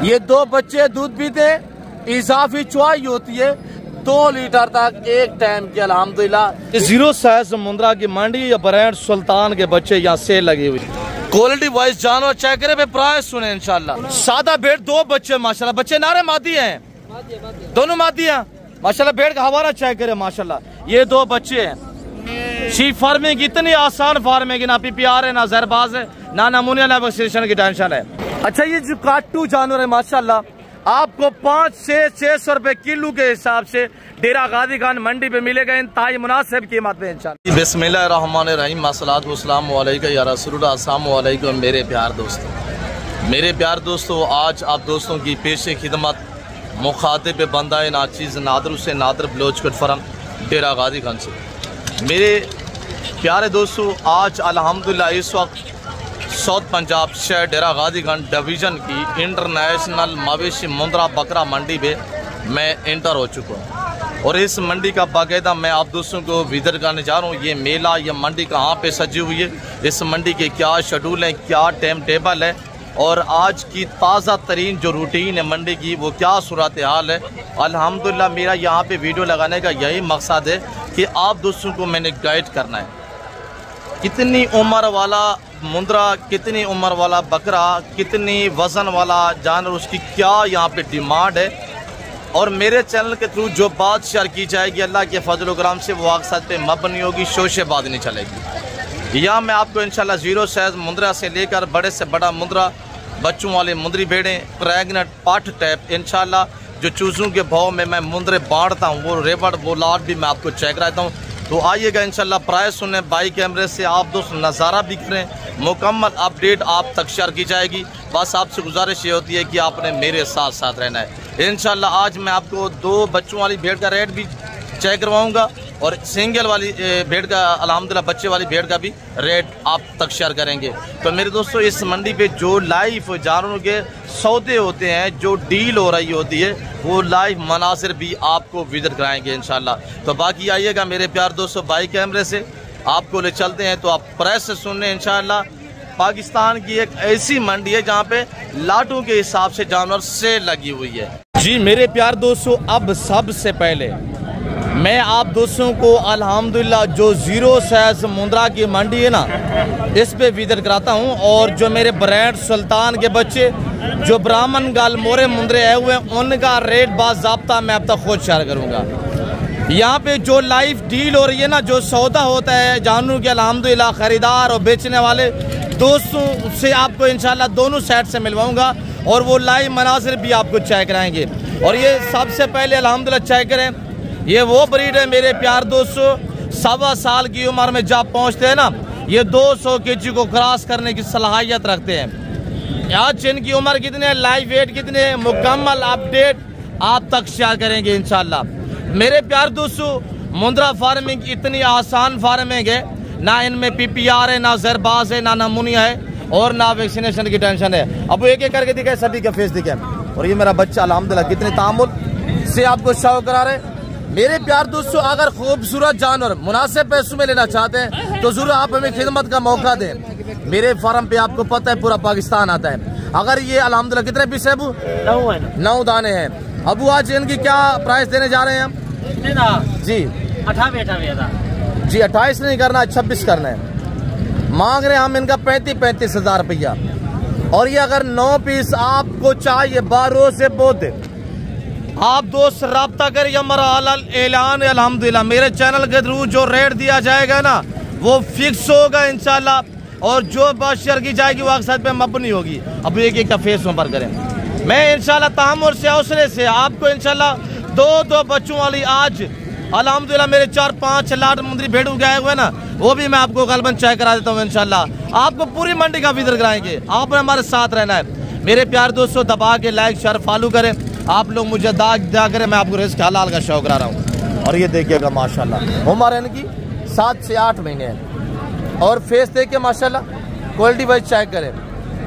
ये 2 बच्चे दूध पीते, इजाफी चुआई होती है 2 लीटर तक एक टाइम की अल्हम्दुलिल्लाह। 0 साइज मुंद्रा की मंडी या ब्रांड सुल्तान के बच्चे यहाँ सेल लगी हुई। क्वालिटी वाइज जानवर चेक करे पे प्राइस सुने इंशाल्लाह। सादा भेड़ 2 बच्चे माशाल्लाह, बच्चे नारे मादी हैं, दोनों मादी हैं माशाल्लाह। भेड़ का हवाला चेक करे माशाल्लाह। ये 2 बच्चे हैं। शीप फार्मिंग इतनी आसान फार्मिंग है, ना PPR है, ना जहरबाज है, ना नमूनिया, ना वैक्सीनेशन की टेंशन है। अच्छा ये जो काटू जानवर है माशाल्लाह, आपको 5 से 600 रुपए किलो के हिसाब से डेरा गाजी खान मंडी पे मिलेगा इंतहाई मुनासिब कीमत में इंशाल्लाह। बिस्मिल्लाहिर्रहमानिर्रहीम, अस्सलातु वस्सलामु अलैका या रसूलुल्लाह, अस्सलामु अलैकुम मेरे प्यार दोस्तों। आज आप दोस्तों की पेश खिदमत मुखातिब बंदा नाचीज़ नादर से नादर बलोच फरम डेरा गाजी खान से। मेरे प्यारे दोस्तों, आज अल्हम्दुलिल्लाह इस वक्त साउथ पंजाब शहर डेरा गाजी खान डिवीज़न की इंटरनेशनल मवेशी मुंद्रा बकरा मंडी में मैं इंटर हो चुका हूँ और इस मंडी का बाकायदा मैं आप दोस्तों को विजिट करने जा रहा हूँ। ये मेला, ये मंडी कहाँ पे सजी हुई है, इस मंडी के क्या शेड्यूल है, क्या टाइम टेबल है और आज की ताज़ा तरीन जो रूटीन है मंडी की वो क्या सूरत हाल है। अल्हम्दुलिल्लाह मेरा यहाँ पे वीडियो लगाने का यही मकसद है कि आप दोस्तों को मैंने गाइड करना है। कितनी उम्र वाला मुंद्रा, कितनी उम्र वाला बकरा, कितनी वज़न वाला जानवर, उसकी क्या यहाँ पे डिमांड है और मेरे चैनल के थ्रू जो बात शेयर की जाएगी अल्लाह के फजल व करम से वो अक्सर पे मबनी होगी, शोशेबाजी नहीं चलेगी। यहाँ मैं आपको इंशाल्लाह 0 साइज मुंद्रा से लेकर बड़े से बड़ा मुंद्रा, बच्चों वाले मुंद्री भेड़ें, प्रेगनेंट पाठ टाइप इंशाल्लाह जो चूज़ों के भाव में मैं मुंद्रे बांटता हूँ वो रेवड़ वो लाट भी मैं आपको चेक कराता हूँ। तो आइएगा इंशाल्लाह, प्राइस सुने, बाई कैमरे से आप दोस्त नज़ारा भी करें, मुकम्मल अपडेट आप तक शेयर की जाएगी। बस आपसे गुजारिश ये होती है कि आपने मेरे साथ साथ रहना है। इंशाल्लाह आज मैं आपको 2 बच्चों वाली भेड़ का रेट भी चेक करवाऊँगा और सिंगल वाली भेड़ का अल्हम्दुलिल्लाह बच्चे वाली भेड़ का भी रेट आप तक शेयर करेंगे। तो मेरे दोस्तों, इस मंडी पे जो लाइव जानवरों के सौदे होते हैं, जो डील हो रही होती है, वो लाइव मनासिर भी आपको विजिट कराएंगे इंशाल्लाह। तो बाकी आइएगा मेरे प्यार दोस्तों, बाई कैमरे से आपको ले चलते हैं तो आप प्रेस से सुनने इंशाल्लाह। पाकिस्तान की एक ऐसी मंडी है जहाँ पे लाटों के हिसाब से जानवर सेल लगी हुई है। जी मेरे प्यार दोस्तों, अब सबसे पहले मैं आप दोस्तों को अल्हम्दुलिल्लाह जो 0 साइज मुंद्रा की मंडी है ना, इस पे विजिट कराता हूँ और जो मेरे ब्रांड सुल्तान के बच्चे जो ब्राह्मण गाल मोरे मुंद्रे आए हुए हैं उनका रेट बाज़ाब्ता मैं अब तक खुद शेयर करूँगा। यहाँ पे जो लाइव डील हो रही है ना, जो सौदा होता है जानवरों के, अल्हम्दुलिल्लाह खरीदार और बेचने वाले दोस्तों से आपको इंशाल्लाह दोनों साइड से मिलवाऊंगा और वो लाइव मनासिर भी आपको चेक कराएंगे। और ये सबसे पहले अल्हम्दुलिल्लाह चेक करें, ये वो ब्रीड है मेरे प्यार दोस्तों, 1.25 साल की उम्र में जब पहुँचते हैं ना, ये 200 kg को क्रॉस करने की सलाहियत रखते हैं। आज इनकी उम्र कितने है, लाइव वेट कितने है, मुकम्मल अपडेट आप तक शेयर करेंगे इंशाल्लाह। मेरे प्यार दोस्तों, मुंद्रा फार्मिंग इतनी आसान फार्मिंग है, ना इनमें PPR है, ना जहरबाज है, ना नमूनिया है और ना वैक्सीनेशन की टेंशन है। अब एक एक करके दिखाए, सभी का फेस दिखाए। और ये मेरा बच्चा अल्हम्दुलिल्लाह कितने तामुल से आपको शो करा रहे। मेरे प्यार दोस्तों, अगर खूबसूरत जानवर मुनासिब पैसों में लेना चाहते हैं तो जरूर आप हमें खिदमत का मौका दें। मेरे फार्म पे आपको पता है पूरा पाकिस्तान आता है। अगर ये अल्हम्दुलिल्लाह कितने पीस है अबू? 9 दाने हैं। अबू आज इनकी क्या प्राइस देने जा रहे हैं हम? जी 28 जी 28 नहीं करना, 26 करना है। मांग रहे हैं हम इनका 35 हज़ार रुपया। और ये अगर 9 पीस आपको चाहिए 12 से बोते, आप दोस्त रब्ता करिए। हमारा ऐलान है अल्हम्दुलिल्लाह, मेरे चैनल के थ्रू जो रेट दिया जाएगा ना वो फिक्स होगा इंशाल्लाह और जो बात शेयर की जाएगी वो अक्सर पे मबनी होगी। अब एक एक का फेस पर करें। मैं इंशाल्लाह तामुल से हौसले से आपको इंशाल्लाह 2 बच्चों वाली आज अल्हम्दुलिल्लाह मेरे 4-5 लाट मुंद्री भेड़ों गए हुए ना, वो भी मैं आपको गलबन चेक करा देता हूँ इंशाल्लाह। आपको पूरी मंडी का विजिट कराएंगे, आपने हमारे साथ रहना है। मेरे प्यार दोस्तों, दबा के लाइक शेयर फॉलो करें। आप लोग मुझे दाग करें, मैं आपको रिस्क हलाल का शौक करा रहा हूँ। और ये देखिएगा माशाल्लाह उम्र है इनकी 7 से 8 महीने है और फेस देखिए माशाल्लाह, क्वालिटी वाइज चेक करें।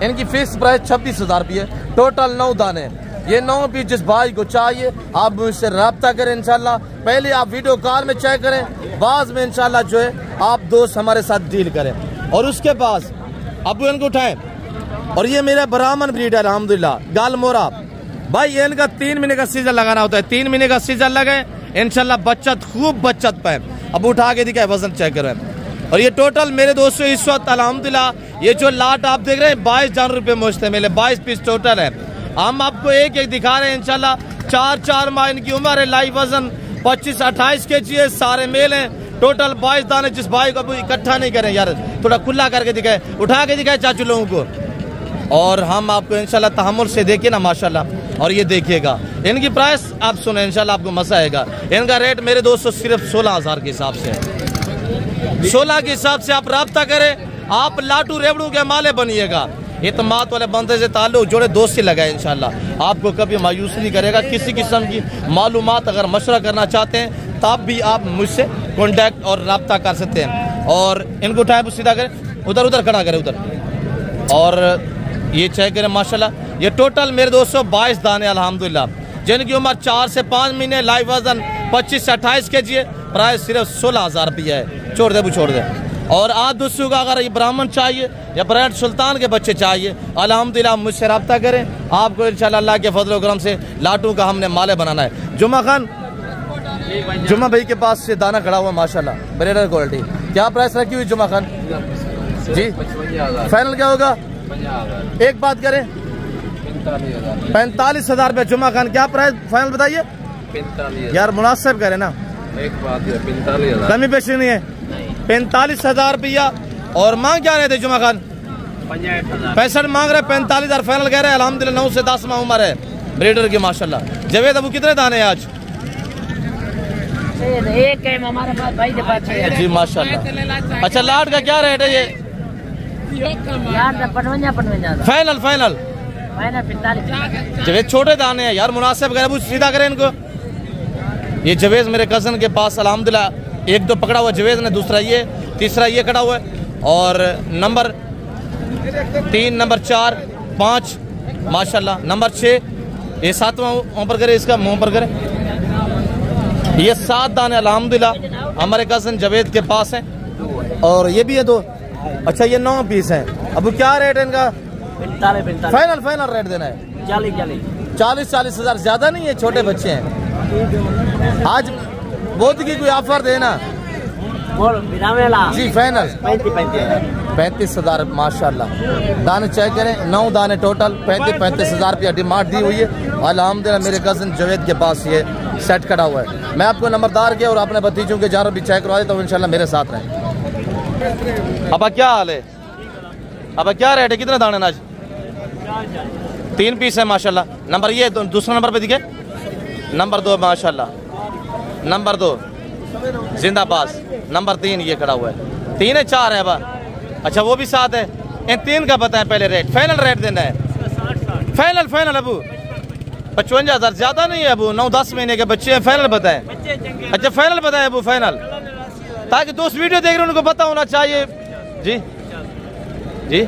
इनकी फिक्स प्राइस 26 हज़ार रुपये, टोटल 9 दाने। ये 9 पीस जिस भाई को चाहिए आप मुझसे रब्ता करें इंशाल्लाह। पहले आप वीडियो कॉल में चेक करें, बाद में इंशाल्लाह जो है आप दोस्त हमारे साथ डील करें और उसके बाद अब इनको उठाएं। और ये मेरा ब्राह्मण ब्रीड है अल्हम्दुलिल्लाह, गाल मोरा भाई ये इनका 3 महीने का सीजन लगाना होता है, 3 महीने का सीजन लगे इंशाल्लाह बचत खूब बचत पे। अब उठा के दिखाए, वजन चेक करें। और ये टोटल मेरे दोस्तों इस वक्त अल्हम्दुलिल्लाह ये जो लाट आप देख रहे हैं 22 जानवर रुपये मुश्त मेले 22 पीस टोटल है। हम आपको एक एक दिखा रहे हैं इंशाल्लाह। 4 माह इनकी उम्र है। लाइव वजन 25-28 kg है। सारे मेल हैं। टोटल 22 दाने। जिस भाई को इकट्ठा नहीं करें यार, थोड़ा खुला करके दिखाए, उठा के दिखाए चाचू लोगों को। और हम आपको इंशाल्लाह तहम्मुल से देखिए ना माशाल्लाह। और ये देखिएगा इनकी प्राइस आप सुने इंशाल्लाह आपको मजा आएगा। इनका रेट मेरे दोस्तों सिर्फ 16,000 के हिसाब से है। 16 के हिसाब से आप रब्ता करें, आप लाटू रेवड़ू के माले बनिएगा। इतमाद वाले बंदे से ताल्लुक जोड़े, दोस्ती लगाए इंशाल्लाह आपको कभी मायूस नहीं करेगा। किसी किस्म की मालूमात अगर मशवरा करना चाहते हैं तब भी आप मुझसे कांटेक्ट और रब्ता कर सकते हैं। और इनको उठाए सीधा करें, उधर उधर खड़ा करें उधर। और ये चेक करें माशाल्लाह। ये टोटल मेरे दोस्तों 22 दाने अल्हम्दुलिल्लाह, जिनकी उम्र 4 से 5 महीने। लाइव वजन 25 से 28 kg है। प्राइस सिर्फ 16,000 रुपया है। छोड़ दे छोड़ दे। और आप दोस्तों का अगर ये ब्राह्मण चाहिए या ब्रांड सुल्तान के बच्चे चाहिए अल्हम्दुलिल्लाह मुझसे रब्ता करें। आपको इंशाल्लाह अल्लाह के फजल करम से लाटू का हमने माले बनाना है। जुम्मा खान जुम्मा भाई के पास से दाना खड़ा हुआ माशाल्लाह ब्रेडर क्वालिटी। क्या प्राइस रखी हुई जुम्मा खान जी? फाइनल क्या होगा? एक बात करें 45,000 रुपये। जुम्मा खान क्या प्राइस फाइनल बताइए? 45 यार मुनासिब करें ना, एक बात 45,000 कमी पेशी नहीं है। 45,000 रुपया। और मांग क्या रहे थे जुम्मा खान? 65 मांग रहे, 45,000 फाइनल कह रहे हैं। अल्हम्दुलिल्लाह 9 से 10 माह उम्र है ब्रीडर की माशाल्लाह। जवेद अबू कितने दाने आज? एक है हमारे पास भाई के पास जी माशाल्लाह। अच्छा लाट का क्या रेट है ये? यार 55 फाइनल फाइनल 45। जवेद छोटे दाने हैं यार, मुनासिब करें, सीधा करें इनको। ये जवेद मेरे कजन के पास अल्हम्दुलिल्लाह 1-2 पकड़ा हुआ जवेद ने, दूसरा ये, तीसरा ये खड़ा हुआ है। और नंबर 3, नंबर 4, 5 माशाल्लाह। नंबर 6 ये 7वां ऊपर करे, इसका मुंह पर करे। ये 7 दाने अल्हम्दुलिल्लाह हमारे कजन जवेद के पास हैं। और ये भी है 2। अच्छा ये 9 पीस हैं। अब क्या रेट है इनका? 45। फाइनल फाइनल रेट देना है 40 हजार। ज्यादा नहीं है, छोटे बच्चे हैं। आज बहुत की कोई ऑफर देना जी। फाइनल 35,000 माशाल्लाह। दाने चेक करें, 9 दाने टोटल 35,000 रुपया डिमांड दी हुई है अल्हम्दुलिल्लाह। मेरे कजन जवेद के पास ये सेट खड़ा हुआ है। मैं आपको नंबरदार के और अपने भतीजों के जानवर भी चेक करवा देता हूँ इंशाल्लाह, मेरे साथ रहें। अब क्या हाल है? अब क्या रेट है? कितने दाने आज? 3 पीस है माशाल्लाह। नंबर ये दूसरा नंबर पे दिखे, नंबर 2 माशाल्लाह। नंबर 2 जिंदाबाद। नंबर 3 ये खड़ा हुआ है। 3 है 4 है अब। अच्छा वो भी 7 है। इन 3 का बताएं पहले रेट, फाइनल रेट देना है। फाइनल फाइनल अबू 55,000 ज्यादा नहीं है अबू, 9-10 महीने के बच्चे हैं। फाइनल बताएं। अच्छा फाइनल बताएं अबू, फाइनल, ताकि दोस्त वीडियो देख रहे हैं उनको पता होना चाहिए जी। जी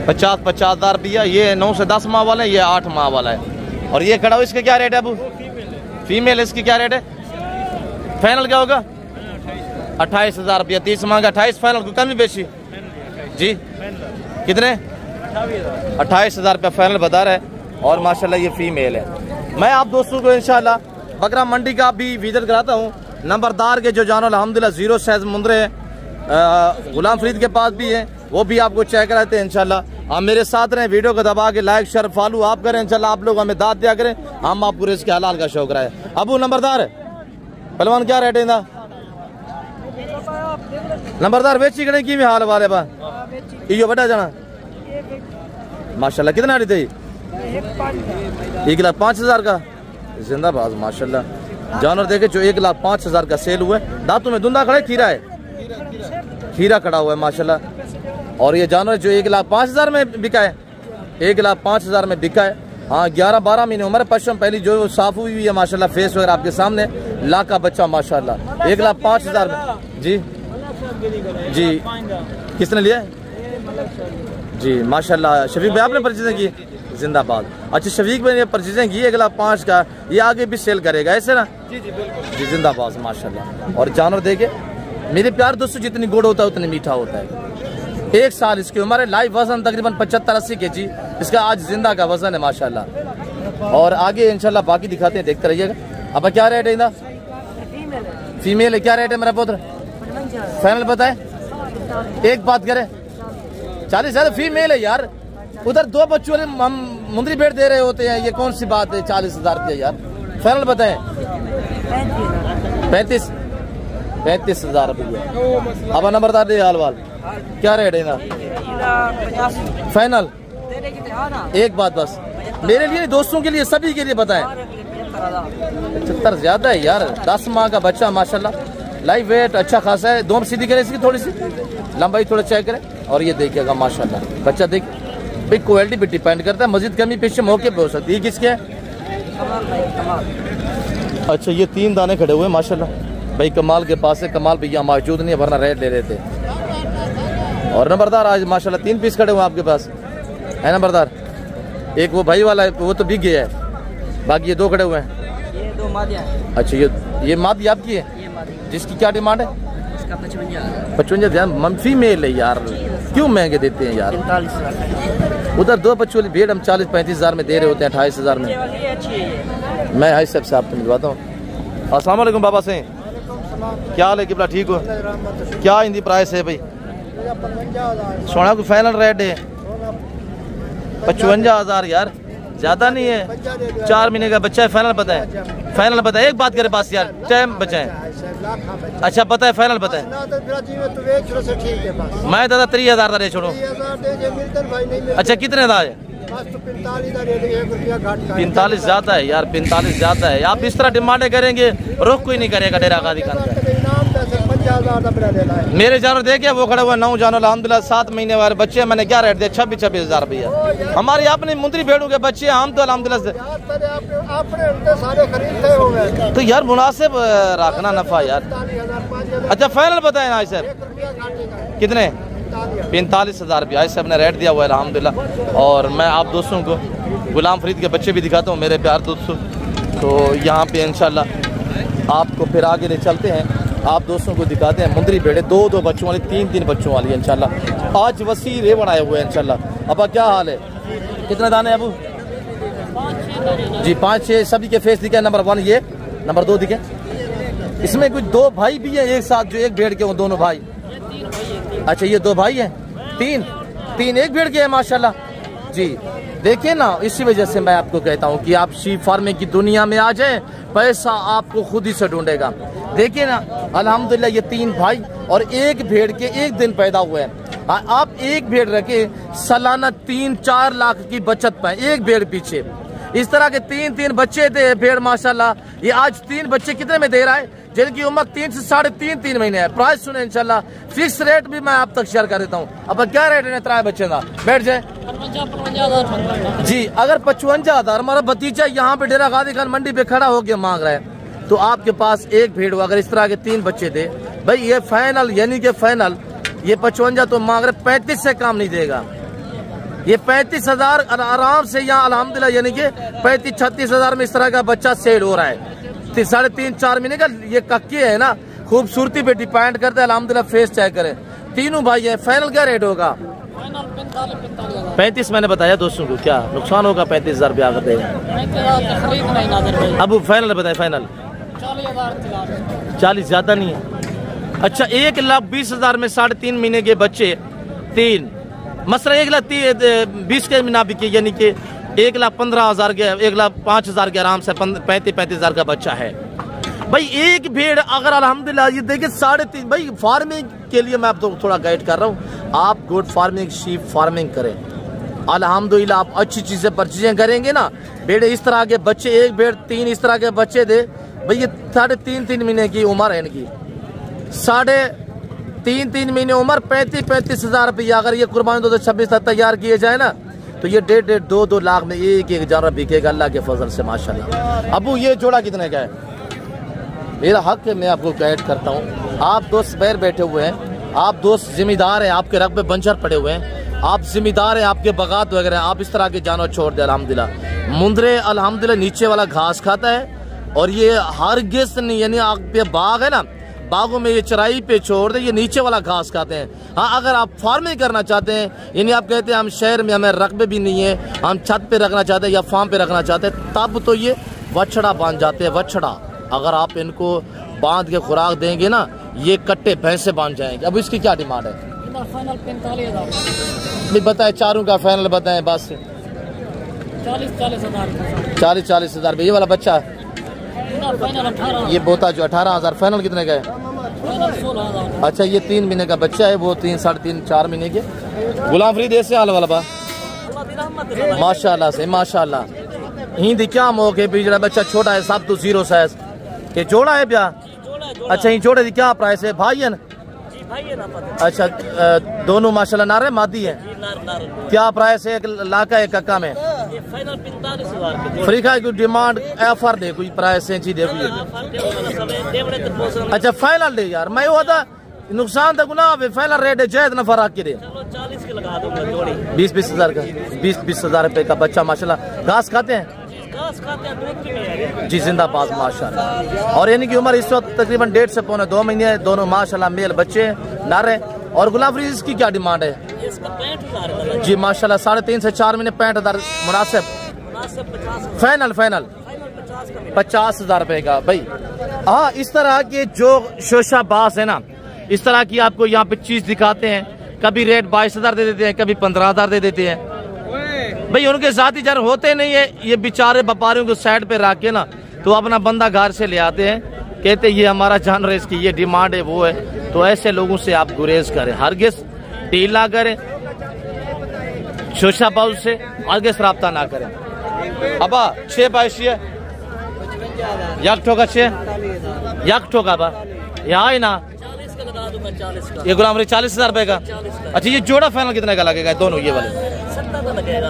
50,000 रुपया। ये 9 से 10 माह वाला है, ये 8 माह वाला है। और ये खड़ा हो, इसका क्या रेट है अबू? फीमेल, इसकी क्या रेट है? फाइनल क्या होगा? 28,000 रुपया। 30 मांगा 28 फाइनल को कमी बेची जी। कितने? 28,000 रुपया फाइनल बता रहा है। और माशाल्लाह ये फीमेल है। मैं आप दोस्तों को इंशाल्लाह बकरा मंडी का भी विजिट कराता हूँ। नंबरदार के जो जानवर अल्हम्दुलिल्लाह 0 साइज मुंदरे हैं, गुलाम फरीद के पास भी है, वो भी आपको चेक कराते हैं इंशाल्लाह। आप मेरे साथ रहें, वीडियो को दबा के लाइक शेयर फॉलो आप करें इंशाल्लाह। आप लोग हमें दाद दिया करें, हम आपको इसके हलाल का शौक रहा है। अबू नंबरदार पहलवान क्या रेट है? नंबरदार बेची करें की हाल वाले बा यो बड़ा जाना माशाल्लाह। कितना दी थी? 1,05,000 का। जिंदाबाद माशाल्लाह। जानवर देखे जो 1,05,000 का सेल हुआ है। दांतों में धुंधा खड़ा है, खीरा है, खीरा खड़ा हुआ है माशाल्लाह। और ये जानवर जो 1,05,000 में बिका है, 1,05,000 में बिका है। हाँ 11-12 महीने उम्र, पश्चिम पहली जो साफ हुई है माशाल्लाह। फेस वगैरह आपके सामने, लाख का बच्चा माशाल्लाह। 1,05,000 में जी। जी किसने लिया जी? माशाल्लाह शफीक भाई आपने परचेजिंग की? जिंदाबाद। अच्छा शफीक भाई ने परचेजिंग की 1,05,000 का, ये आगे भी सेल करेगा ऐसे ना? जी जी बिल्कुल जी। जिंदाबाद माशाल्लाह। और जानवर देखे मेरे प्यार दोस्तों, जितनी गुड़ होता है उतनी मीठा होता है। 1 साल इसकी उम्र है। लाइव वजन तकरीबन 75-80 kg इसका आज जिंदा का वजन है माशाल्लाह। और आगे इंशाल्लाह बाकी दिखाते हैं, देखते रहिएगा। अब क्या रेट है इनका? फीमेल है, क्या रेट है मेरा पुत्र? फाइनल बताए, एक बात करें 40,000 फीमेल है यार। उधर 2 बच्चों वाले हम मुंदरी बेट दे रहे होते हैं, ये कौन सी बात है? 40,000 की यार। फाइनल बताए 35,000 रुपये। अब नंबरदार दे हाल वाल, क्या रेट है ना? फाइनल एक बात बस, मेरे लिए दोस्तों के लिए सभी के लिए बताएं। 75 ज्यादा है यार, 10 माह का बच्चा माशाल्लाह, लाइव वेट अच्छा खासा है। दोम सीधी करें इसकी, थोड़ी सी लंबाई थोड़ा चेक करें, और ये देखिएगा माशाल्लाह बच्चा देख भाई, क्वालिटी पे डिपेंड करता है, मजीद कमी पीछे मौके पे हो सकती है। किसके है? अच्छा ये 3 दाने खड़े हुए माशाल्लाह भाई, कमाल के पास है। कमाल भैया मौजूद नहीं है, वरना रेट ले रहे थे। और नंबरदार आज माशाल्लाह 3 पीस खड़े हुए आपके पास है नंबरदार। एक वो भाई वाला है, वो तो बिक गया है, बाकी ये 2 खड़े हुए हैं। ये 2 मादिया। अच्छा ये मादी आपकी है, जिसकी क्या डिमांड है? 55,000 मंफी मेल है यार, क्यों महंगे देते हैं यार? 45,000। उधर 2 बच्चों वाली भेड़ हम 40-35,000 में दे रहे होते हैं, 28,000 में। मैं हाई सब से आपको मिलवाता हूँ। अस्सलाम वालेकुम बाबा से, क्या हाल है? किबला ठीक हो? क्या इनकी प्राइस है भाई? सोना को फाइनल रेट है 55,000 यार, ज्यादा नहीं है। 4 महीने का बच्चा है। फाइनल पता है? फाइनल पता है? एक बात करे पास यार, टाइम बचा है। अच्छा पता है, फाइनल पता है? मैं दादा 30,000 दे छोड़ो। अच्छा कितने दादा है? 45 ज्यादा है यार, 45 ज्यादा है। आप इस तरह डिमांडें करेंगे, रुख कोई नहीं करेगा डेरा गाजी खान का। मेरे जानवर देखिए वो खड़े हुए 9 जानवर अल्हम्दुलिल्लाह, 7 महीने वाले बच्चे। मैंने क्या रेट दिया? 26,000 रुपया। हमारी अपनी मुंदरी भेड़ों के बच्चे, हम तो अल्हम्दुलिल्लाह से। तो यार मुनासिब रखना नफा यार। अच्छा फाइनल बताए ना सर कितने? 45,000 रुपया साहब ने रेट दिया हुआ है अल्हम्दुलिल्लाह। और मैं आप दोस्तों को गुलाम फरीद के बच्चे भी दिखाता हूँ मेरे प्यार दोस्तों। तो यहाँ पे इंशाल्लाह आपको फिर आगे ले चलते हैं, आप दोस्तों को दिखाते हैं मुंदरी भेड़े, 2-2 बच्चों वाली, 3-3 बच्चों वाली इंशाल्लाह। आज वसी रे बनाए हुए हैं इंशाल्लाह। अब क्या हाल है? कितने दाने अबू जी? 5-6 सभी के फेस दिखे। नंबर 1 ये, नंबर 2 दिखे। इसमें कुछ 2 भाई भी है एक साथ, जो एक भेड़ के हो, दोनों भाई। अच्छा ये 2 भाई हैं, 3 एक भेड़ के हैं माशाल्लाह जी। देखिए ना, इसी वजह से मैं आपको कहता हूँ कि आप शीप फार्मिंग की दुनिया में आ जाएं, पैसा आपको खुद ही से ढूंढेगा। देखिए ना अल्हम्दुलिल्लाह, ये 3 भाई और एक भेड़ के एक दिन पैदा हुए हैं। आप एक भेड़ रखे, सालाना 3-4 लाख की बचत पाए एक भेड़ पीछे। इस तरह के 3-3 बच्चे थे भेड़ माशाल्लाह। ये आज 3 बच्चे कितने में दे रहा है? जिनकी उम्र 3 से 3.5 महीने है। प्राइस सुने इंशाल्लाह, फिक्स रेट भी मैं आप तक शेयर कर देता हूँ। अब क्या रेट है? 3 बच्चे का बैठ जाए जी। अगर 55,000 हमारा भतीजा यहाँ पे डेरा गाजी खान मंडी पे खड़ा होकर मांग रहा है, तो आपके पास एक भेड़ हो, अगर इस तरह के 3 बच्चे थे भाई, ये फाइनल यानी कि फाइनल ये 55 तो मांग रहे, 35 से काम नहीं देगा। ये 35,000 आराम से यहाँ अल्हम्दुलिल्लाह यानी कि 35-36,000 में इस तरह का बच्चा सेल हो रहा है। 3.5-4 महीने का ये कक्के है ना, खूबसूरती पे डिपेंड करता है अल्हम्दुलिल्लाह। फेस चेक करें, तीनों भाई है। फाइनल क्या रेट होगा? 35 मैंने बताया दोस्तों को, क्या नुकसान होगा? 35,000 रुपया अगर देगा। अब फाइनल बताए? फाइनल 40 ज्यादा नहीं है। अच्छा 1,20,000 में 3.5 महीने के बच्चे 3 मसला 1,20,000 के ना बिके, यानी कि 1,15,000 के, 1,05,000 के आराम से 35,000 का बच्चा है भाई। एक भेड़ अगर अल्हम्दुलिल्लाह ये देखिए 3.5 भाई। फार्मिंग के लिए मैं आपको थोड़ा गाइड कर रहा हूँ, आप गुड फार्मिंग शीप फार्मिंग करें अल्हम्दुलिल्लाह। आप अच्छी चीजें परचेजें करेंगे ना, भेड़ इस तरह के बच्चे, एक भेड़ 3 इस तरह के बच्चे दे भाई। ये 3.5 महीने की उम्र है इनकी, 3.5 महीने उम्र, 35,000 रुपया। अगर ये कुर्बानी 2026 तक तैयार किए जाए ना, तो ये 1.5-2 लाख में एक जानवर बिकेगा अल्लाह के फजल से माशाल्लाह। अबू ये जोड़ा कितने का है? मेरा हक है, मैं आपको गाइड करता हूँ। आप दोस्त बैर बैठे हुए हैं, आप दोस्त जिम्मेदार हैं, आपके रग पे बंजर पड़े हुए हैं, आप जिम्मेदार हैं, आपके बगात वगैरह, आप इस तरह के जानवर छोड़ दे अल्हम्दुलिल्लाह। मुंदरे अल्हम्दुलिल्लाह नीचे वाला घास खाता है, और ये हरगिज़ नहीं, यानी आपके बाग है ना, बागों में ये चराई पे छोड़ दे, ये नीचे वाला घास खाते हैं। हाँ, अगर आप फार्मिंग करना चाहते हैं, यानी आप कहते हैं हम शहर में हमें रकबे भी नहीं है, हम छत पे रखना चाहते हैं या फार्म पे रखना चाहते हैं, तब तो ये वछड़ा बांध जाते हैं। वछड़ा अगर आप इनको बांध के खुराक देंगे ना, ये कट्टे भैंसे बांध जाएंगे। अब इसकी क्या डिमांड है? फाइनल 45,000 बताए, चारों का फाइनल बताएं बस। 40,000 40,000 ये वाला बच्चा, फाइनल 18,000 ये बोता जो 18,000 फाइनल कितने का है? फाइनल 16,000 अच्छा, ये 3 महीने का बच्चा है, वो 3, 3.5, 4 महीने के। गुलाम फरीद ऐसे हाल वाला बा माशाल्लाह से माशाल्लाह। हिंदी क्या मौके पे जरा बच्चा छोटा है, सब तो 0 साइज के जोड़ा है ब्याह। अच्छा, ये जोड़े की क्या प्राइस है? भाई है ना? अच्छा, दोनों माशाल्लाह नारे मादी है। क्या प्राइस है? 1 लाख का एक कक्का में? फाइनल 45,000 फ्रीका की डिमांड एफर दे कोई प्राइस है जी दे कोई। अच्छा, फाइनल दे यार, मैं वो था नुकसान तो गुना फाइनल रेट है, जायद ना फराक के दे। 40 के लगा दूंगा जोड़ी। 20 हज़ार का, 20 हज़ार रुपए का बच्चा माशाल्लाह। घास खाते हैं जी, जिंदाबाद माशाल्लाह। और यानी कि उम्र इस वक्त तकरीबन 1.5 से 2 महीने है, दोनों माशाल्लाह मेल बच्चे नारे। और गुलाब फरीद इसकी क्या डिमांड है? जी माशाल्लाह, 3.5 से 4 महीने 65,000 मुनासिब फाइनल 50,000 रुपए का भाई। हाँ, इस तरह के जो शोशाबाज है ना, इस तरह की आपको यहाँ पे चीज दिखाते हैं। कभी रेट 22,000 दे देते हैं, कभी 15,000 दे देते हैं भाई। उनके साथ ही जर होते नहीं है, ये बेचारे व्यापारियों को साइड पे रख के ना, तो अपना बंदा घर से ले आते हैं, कहते ये हमारा जानवर है, इसकी ये डिमांड है, वो है। तो ऐसे लोगों से आप गुरेज करें, हरगिज डील ना करें, शोशाबाज से हरगिज रब्ता ना करें। अबा 6 बाईस यक ठोका 6 यक ठोका बा यहाँ ना, ये गुलाम फरीद 40,000 रुपए का। अच्छा, ये जोड़ा फाइनल कितने का लगेगा? दोनों ये वाले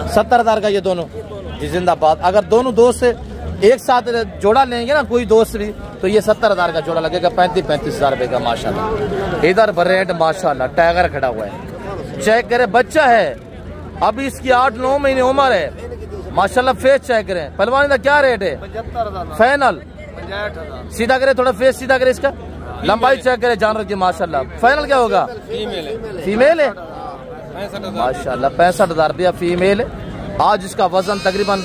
70,000 का, ये दोनों जी जिंदाबाद। अगर दोनों दोस्त एक साथ जोड़ा लेंगे ना, कोई दोस्त भी, तो ये 70,000 का जोड़ा लगेगा, 35,000 रुपए का माशाल्लाह। इधर ब्रेड माशाल्लाह टाइगर खड़ा हुआ है, चेक करे, बच्चा है अभी, इसकी 8-9 महीने उम्र है माशाल्लाह। फेस चेक करें, पहलवानी का क्या रेट है? 75,000 फाइनल। सीधा करे, थोड़ा फेस सीधा करे, इसका लंबाई चेक करे जानवर की माशाल्लाह। फाइनल क्या होगा? फीमेल है माशाल्लाह, 65,000 रुपया फीमेल है। आज इसका वजन तकरीबन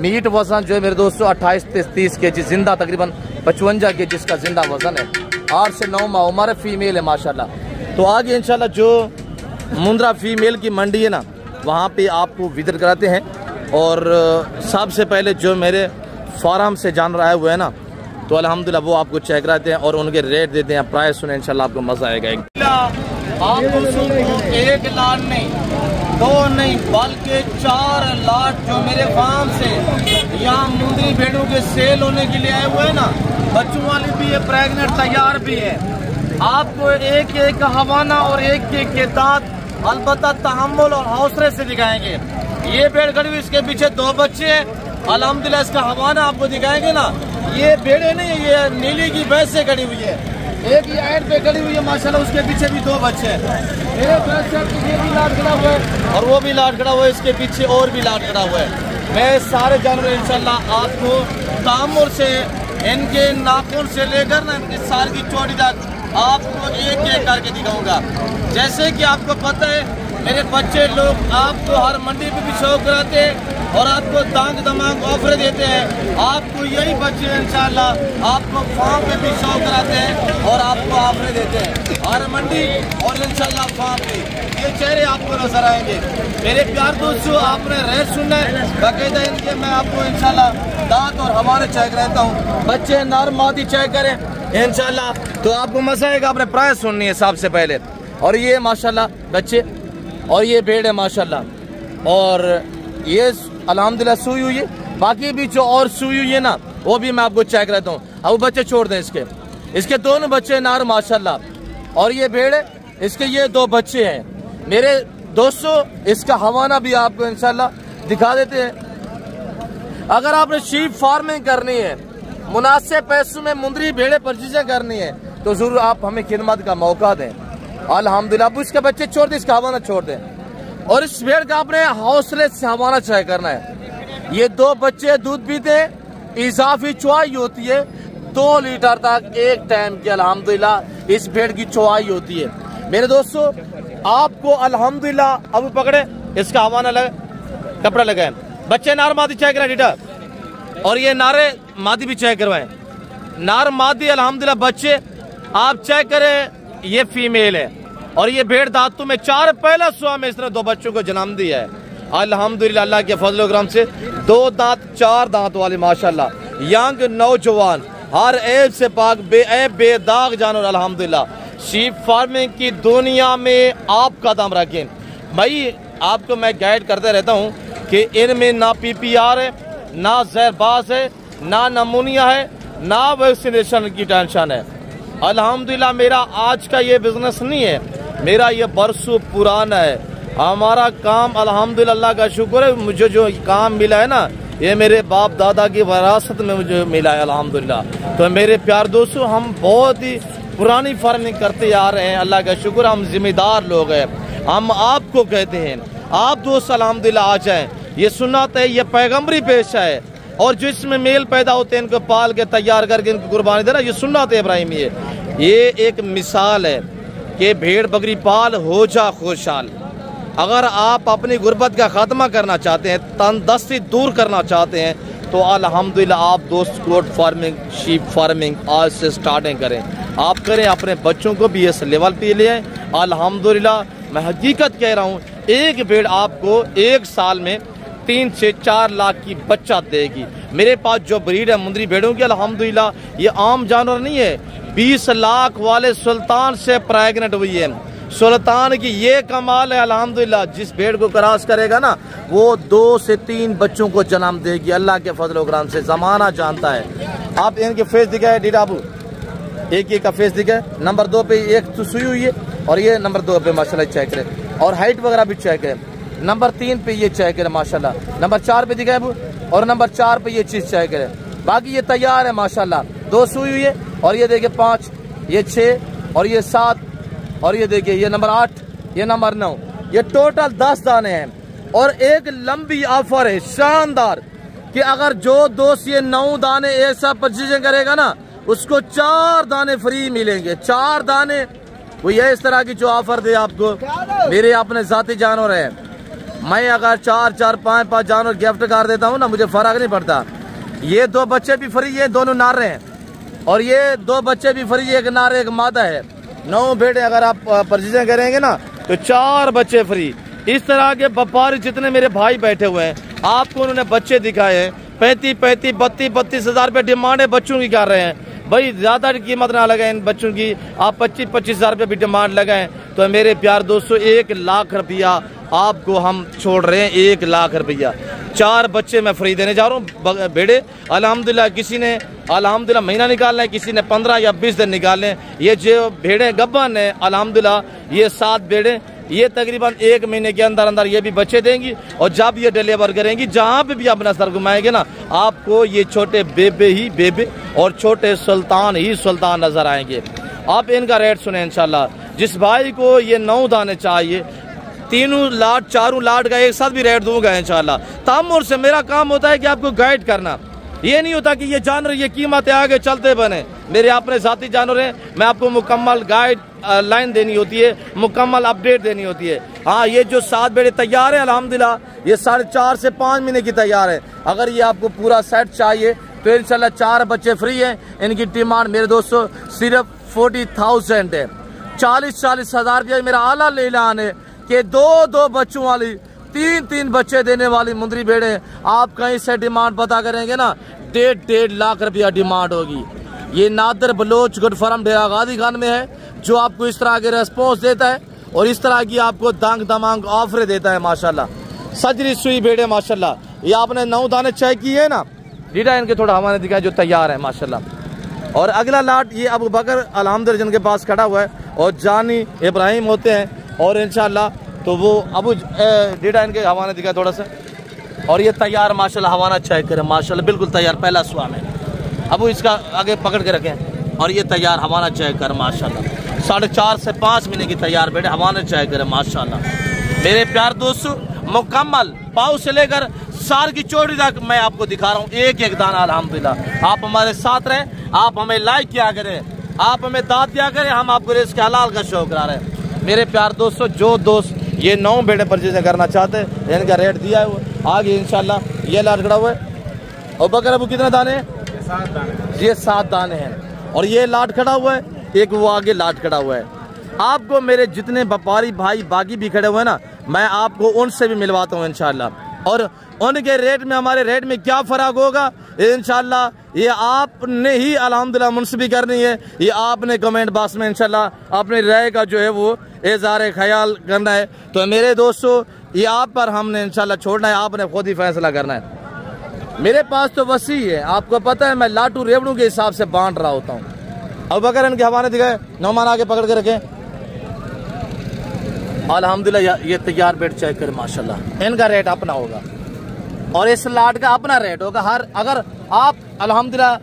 मीट वजन जो है मेरे दोस्तों 28 से 30 kg, जिंदा तकरीबन 55 kg जिसका जिंदा वजन है। 8 से 9 माह उम्र फीमेल है माशाल्लाह। तो आगे इंशाल्लाह जो मुंद्रा फीमेल की मंडी है ना, वहाँ पे आपको विजिट कराते हैं। और सबसे पहले जो मेरे फार्म से जानवर आए हुए हैं ना, तो अल्हम्दुलिल्लाह वो आपको चेक कराते हैं और उनके रेट देते हैं, प्राइस सुने, इंशाल्लाह आपको मजा आएगा। आप दोस्तों को 1 लाट नहीं, 2 नहीं, बल्कि 4 लाट जो मेरे फार्म से यहाँ मुंद्री भेड़ों के सेल होने के लिए आए हुए हैं ना, बच्चों वाली भी है, प्रेग्नेंट तैयार भी है। आपको एक एक हवाना और एक एक के दांत अलबत्ता तहम्मुल और हौसले से दिखाएंगे। ये भेड़ खड़ी हुई, इसके पीछे 2 बच्चे हैं अल्हम्दुलिल्लाह। इसका हवाना आपको दिखाएंगे ना, ये भेड़े नहीं, ये नीली की भैंस से खड़ी हुई है। एक ये एंड पे खड़ी हुई है माशाल्लाह, उसके पीछे भी 2 बच्चे हैं। ये भी लाट खड़ा हुआ है और वो भी लाट खड़ा हुआ है, इसके पीछे और भी लाट खड़ा हुआ है। मैं सारे जानवर इंशाल्लाह आपको तामुल से, इनके नाखून से लेकर ना इनके साल की चोटी तक आपको एक एक करके दिखाऊंगा। जैसे कि आपको पता है मेरे बच्चे लोग आपको हर मंडी पे भी शो कराते हैं और आपको दांग दमाग ऑफर देते हैं। आपको यही बच्चे इंशाल्लाह आपको फार्म पे भी शो कराते हैं और आपको ऑफर देते हैं हर मंडी और इंशाल्लाह फार्म पे। ये चेहरे आपको नजर आएंगे। मेरे प्यार दोस्तों, आपने रेट सुनना है बाकायदा इनके, मैं आपको इंशाल्लाह दांत और हमारे चेक रहता हूँ। बच्चे नर मादी चेक करें इंशाल्लाह, तो आपको मजा आएगा। आपने प्राइस सुननी है सबसे पहले। और ये माशाल्लाह बच्चे और ये भेड़ है माशाल्लाह, और ये अल्हम्दुलिल्लाह सुई हुई है। बाकी भी जो और सुई हुई है ना, वो भी मैं आपको चेक रहता हूँ। अब बच्चे छोड़ दें इसके दोनों बच्चे नार माशाल्लाह। और ये भेड़ है, इसके ये 2 बच्चे हैं मेरे दोस्तों। इसका हवाना भी आपको इंशाल्लाह दिखा देते हैं। अगर आपने शीप फार्मिंग करनी है, मुनासिब पैसों में मुंद्री भेड़े परचेज करनी है, तो जरूर आप हमें खिदमत का मौका दें। अल्हम्दुलिल्लाह अब इसके बच्चे छोड़ दें, इसका हवाना छोड़ दें। और इस भेड़ का आपने हौसले से हवाना चाय करना है। ये 2 बच्चे दूध पीते हैं, इजाफी चुआई होती है, 2 लीटर तक एक टाइम की अल्हम्दुलिल्लाह इस भेड़ की चौवाई होती है। मेरे दोस्तों आपको अल्हम्दुलिल्लाह अब पकड़े इसका हवाना लगे, कपड़ा लगाए, बच्चे नार मादी चेक करें डीटा, और ये नारे मादी भी चेक करवाएं। नार मादी अल्हम्दुलिल्लाह बच्चे आप चेक करें, ये फीमेल है और ये भेड़ दांतों में 4 पहला सुबह में इसने 2 बच्चों को जन्म दिया है अल्हम्दुलिल्लाह अल्लाह के फजल करम से। 2 दांत 4 दांत वाले माशाल्लाह, यंग नौजवान, हर ऐब से पाक, बेऐब बेदाग जानवर अल्हम्दुलिल्लाह। शीप फार्मिंग की दुनिया में आप कदम रखें भाई। आपको मैं गाइड करते रहता हूँ कि इनमें ना PPR है, ना जहरबाज है, ना नमूनिया है, ना वैक्सीनेशन की टेंशन है। अल्हम्दुलिल्लाह मेरा आज का ये बिजनेस नहीं है, मेरा ये बरसों पुराना है। हमारा काम अल्हम्दुलिल्लाह अल्लाह का शुक्र है, मुझे जो काम मिला है ना ये मेरे बाप दादा की विरासत में मुझे मिला है अल्हम्दुलिल्लाह। तो मेरे प्यार दोस्तों हम बहुत ही पुरानी फार्मिंग करते आ रहे हैं, अल्लाह का शुक्र, हम जिम्मेदार लोग हैं। हम आपको कहते हैं आप दोस्त अल्हम्दुलिल्लाह आ जाएं, ये सुन्नत है, ये पैगम्बरी पेशा है, और जिसमें मेल पैदा होते हैं इनको पाल के तैयार करके इनको कुर्बानी देना, ये सुन्नत है इब्राहिम। ये एक मिसाल है कि भेड़ बकरी पाल हो जा खुशहाल। अगर आप अपनी गुर्बत का खात्मा करना चाहते हैं, तंदस्ती दूर करना चाहते हैं, तो अल्हम्दुलिल्लाह आप दोस्त गोट फार्मिंग, शीप फार्मिंग आज से स्टार्टिंग करें। आप करें, अपने बच्चों को भी इस लेवल पे ले आए। अल्हम्दुलिल्लाह मैं हकीकत कह रहा हूँ, एक भेड़ आपको 1 साल में 3 से 4 लाख की बच्चा देगी। मेरे पास जो ब्रीड है मुंदरी भेड़ों की अल्हम्दुलिल्लाह ये आम जानवर नहीं है। 20 लाख वाले सुल्तान से प्रेग्नेंट हुई है। सुल्तान की ये कमाल है अल्हम्दुलिल्लाह, जिस भेड़ को क्रॉस करेगा ना वो 2 से 3 बच्चों को जन्म देगी अल्लाह के फजल करम से। जमाना जानता है। आप इनके फेस दिखाए डीडाबू, एक का फेस दिखाए। नंबर 2 पे एक तो सुई हुई है और ये नंबर 2 पे माशाल्लाह चेक करें, और हाइट वगैरह भी चेक करें। नंबर 3 पे ये चेक करें माशाल्लाह, नंबर 4 पे दिखाए और नंबर 4 पे ये चीज चेक करें। बाकी ये तैयार है माशाल्लाह। 2 सुई हुई है और ये देखिए 5, ये 6 और ये 7 और ये देखिए ये नंबर 8, ये नंबर 9, ये टोटल 10 दाने हैं। और एक लंबी ऑफर है शानदार कि अगर जो दोस्त ये 9 दाने ऐसा परचेजिंग करेगा ना उसको 4 दाने फ्री मिलेंगे। 4 दाने वो ये इस तरह की जो ऑफर दे आपको। मेरे अपने जाती जानवर है, मैं अगर 4-4, 5-5 जानवर गिफ्ट कर देता हूँ ना मुझे फर्क नहीं पड़ता। ये 2 बच्चे भी फ्री है, दोनों नारे हैं, और ये 2 बच्चे भी फ्री है, एक नारे एक मादा है। 9 भेड़े अगर आप परचेजिंग करेंगे ना तो 4 बच्चे फ्री। इस तरह के व्यापारी जितने मेरे भाई बैठे हुए हैं आपको उन्होंने बच्चे दिखाए हैं। 35-35, 32-32 हजार रुपये डिमांड है बच्चों की कर रहे हैं। भाई ज्यादा कीमत ना लगाए इन बच्चों की, आप 25-25 हजार रुपये भी डिमांड लगाएं। तो मेरे प्यार दोस्तों 1 लाख रुपया आपको हम छोड़ रहे हैं, 1 लाख रुपया। 4 बच्चे मैं फ्री देने जा रहा हूँ भेड़े अल्हम्दुलिल्लाह। किसी ने अल्हम्दुलिल्लाह महीना निकालना है, किसी ने 15 या 20 दिन निकालने हैं। ये जो भेड़े गब्बन है अल्हम्दुलिल्लाह ये 7 भेड़े, ये तकरीबन 1 महीने के अंदर अंदर ये भी बच्चे देंगी। और जब ये डिलीवर करेंगी जहाँ पे भी आप नजर घुमाएंगे ना आपको ये छोटे बेबे ही बेबे और छोटे सुल्तान ही सुल्तान नजर आएंगे। आप इनका रेट सुने इंशाल्लाह। जिस भाई को ये 9 दाने चाहिए 3 लाट 4 लाट का एक साथ भी रेट दूंगा इंशाल्लाह। तामुर से मेरा काम होता है कि आपको गाइड करना, ये नहीं होता कि ये जानवर ये कीमतें आगे चलते बने। मेरे अपने साथी जानवर हैं, मैं आपको मुकम्मल गाइड लाइन देनी होती है, मुकम्मल अपडेट देनी होती है। हाँ ये जो 7 भेड़े तैयार है अल्हम्दुलिल्लाह ये 4.5 से 5 महीने की तैयार है। अगर ये आपको पूरा सेट चाहिए तो इंशाल्लाह 4 बच्चे फ्री हैं। इनकी डिमांड मेरे दोस्तों सिर्फ 40,000 है। 40-40 हजार रुपया मेरा आला ऐलान है कि 2-2 बच्चों वाली 3-3 बच्चे देने वाली मुंदरी भेड़े आप कहीं से डिमांड पता करेंगे ना 1.5 लाख रुपया डिमांड होगी। ये नादर बलोच गुड फार्म डेरा गाजी खान में है जो आपको इस तरह के रेस्पॉन्स देता है और इस तरह की आपको दांग दमांग ऑफर देता है माशाल्लाह। सजरी सुई भेड़े माशाल्लाह। ये आपने 9 दाने चेक किए है ना, रीडा इनके थोड़ा हमारे दिखाए जो तैयार है माशाल्लाह। और अगला लाट ये अबू बकर अल्हम्दुलिल्लाह जिनके पास खड़ा हुआ है और जानी इब्राहिम होते हैं और इंशाल्लाह तो वो अबू डेटा इनके हवाना दिखा थोड़ा सा। और ये तैयार माशाल्लाह हवाना चेक करें माशाल्लाह बिल्कुल तैयार पहला सुआ में। अबू इसका आगे पकड़ के रखें और ये तैयार हवाना चेक कर माशाल्लाह। 4.5 से 5 महीने की तैयार बेटे हवाना चेक करें माशाल्लाह। मेरे प्यार दोस्तों मुकम्मल पाँव से लेकर सार की चोटी तक मैं आपको दिखा रहा हूँ एक एक दाना अल्हम्दुलिल्लाह। आप हमारे साथ रहें। आप हमें लाइक किया करें, आप हमें दाद दिया करें, हम आपको रिज़्क़ हलाल का शो करा रहे हैं। मेरे प्यार दोस्तों, जो दोस्त ये 9 बेड़े परचेज करना चाहते हैं, इनका रेट दिया है वो आगे इंशाल्लाह। ये लाट खड़ा हुआ है और बकर अबू कितने दाने हैं? ये 7 दाने हैं। और ये लाट खड़ा हुआ है, एक वो आगे लाट खड़ा हुआ है। आपको मेरे जितने व्यापारी भाई बाकी भी खड़े हुए हैं ना, मैं आपको उनसे भी मिलवाता हूँ इंशाल्लाह। और उनके रेट में हमारे रेट में क्या फ़र्क होगा इंशाल्लाह, ये आपने ही अल्हम्दुलिल्लाह मुनसबी करनी है। ये आपने कमेंट बॉक्स में इंशाल्लाह अपनी राय का जो है वो इज़हार ख्याल करना है। तो मेरे दोस्तों, ये आप पर हमने इंशाल्लाह छोड़ना है, आपने खुद ही फैसला करना है। मेरे पास तो वसी है, आपको पता है, मैं लाटू रेवड़ू के हिसाब से बांट रहा होता हूँ। अब अगर इनके हवाले दिखाए, नौमान आगे पकड़ के रखें। अल्हम्दुलिल्लाह ये तैयार बेड चेक करें माशाल्लाह, इनका रेट अपना होगा और इस लाट का अपना रेट होगा हर। अगर आप अल्हम्दुलिल्लाह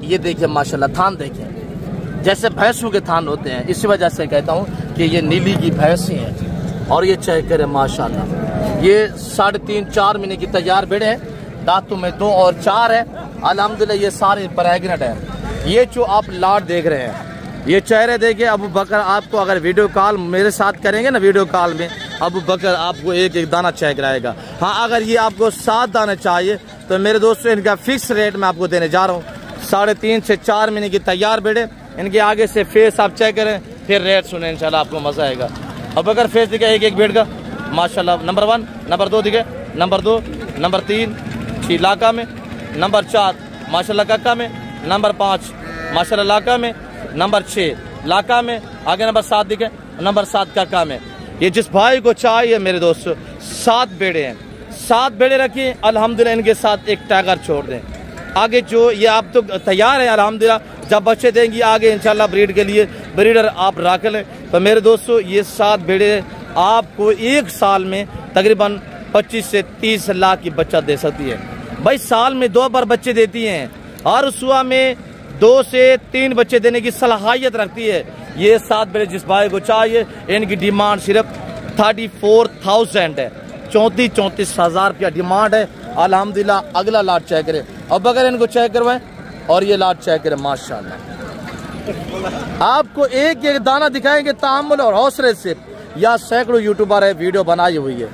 ये देखिए माशाल्लाह, थान देखिए जैसे भैंसों के थान होते हैं, इसी वजह से कहता हूँ कि ये नीली की भैंसी है। और ये चेक करें माशाल्लाह, ये 3.5-4 महीने की तैयार बेड़ है, दांतों में 2 और 4 है अल्हम्दुलिल्लाह। ये सारे प्रेग्नेंट है। ये जो आप लाट देख रहे हैं, ये चेहरे देखिए अबू बकर, आपको अगर वीडियो कॉल मेरे साथ करेंगे ना, वीडियो कॉल में अबू बकर आपको एक एक दाना चेक कराएगा। हाँ, अगर ये आपको 7 दाने चाहिए तो मेरे दोस्तों इनका फिक्स रेट मैं आपको देने जा रहा हूँ। 3.5 से 4 महीने की तैयार बेड़े, इनके आगे से फेस आप चेक करें, फिर रेट सुने इंशाल्लाह, आपको मजा आएगा। अब अगर फेस दिखे एक एक बेड़ का माशाल्लाह, नंबर 1, नंबर 2 दिखे, नंबर 2, नंबर 3 लाका में, नंबर 4 माशाल्लाह काका में, नंबर 5 माशाल्लाह लाका में, नंबर 6 लाका में, आगे नंबर 7 दिखे, नंबर 7 काका में। ये जिस भाई को चाहिए मेरे दोस्तों, 7 बेड़े हैं, 7 बेड़े रखिए अल्हम्दुलिल्लाह। इनके साथ एक टाइगर छोड़ दें आगे। जो ये आप तो तैयार है अल्हम्दुलिल्लाह, जब बच्चे देंगी आगे इंशाल्लाह ब्रीड के लिए ब्रीडर आप रख लें। तो मेरे दोस्तों, ये 7 बेड़े आपको 1 साल में तकरीबन 25 से 30 लाख की बच्चा दे सकती है। भाई साल में 2 बार बच्चे देती हैं, हर सुबह में 2 से 3 बच्चे देने की सलाहियत रखती है। ये 7 बेड़े जिस भाई को चाहिए, इनकी डिमांड सिर्फ 34,000 है, 34 हज़ार रुपया डिमांड है अल्हम्दुलिल्लाह। अगला लाट चेक करें, अब अगर इनको चेक करवाएं और ये लाट चेक करें माशाल्लाह। आपको एक एक दाना दिखाएंगे तामुल और हौसले से। या सैकड़ों यूट्यूबर है, वीडियो बनाई हुई है,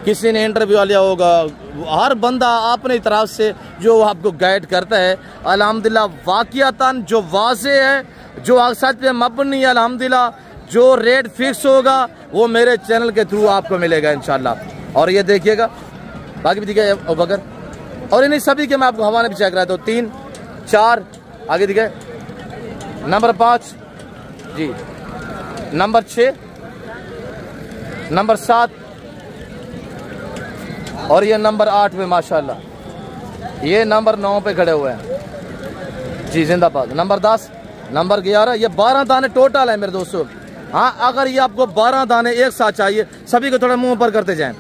किसी ने इंटरव्यू लिया होगा, हर बंदा अपनी तरफ से जो आपको गाइड करता है अल्हम्दुलिल्लाह। वाक़ियतन जो वाज़े है, जो अक्सर पे मबनी है अल्हम्दुलिल्लाह, जो रेट फिक्स होगा वो मेरे चैनल के थ्रू आपको मिलेगा इंशाल्लाह। और ये देखिएगा बाकी भी दिखे बकर, और इन्हीं सभी के मैं आपको हवाले भी चेक कराता हूँ। 3, 4 आगे दिखे, नंबर 5 जी, नंबर 6, नंबर 7 और ये नंबर 8 पे माशाल्लाह। ये नंबर 9 पे खड़े हुए हैं जी, जिंदाबाद। नंबर 10, नंबर 11, ये 12 दाने टोटल है मेरे दोस्तों। हाँ, अगर ये आपको 12 दाने एक साथ चाहिए, सभी को थोड़ा मुंह पर करते जाएं।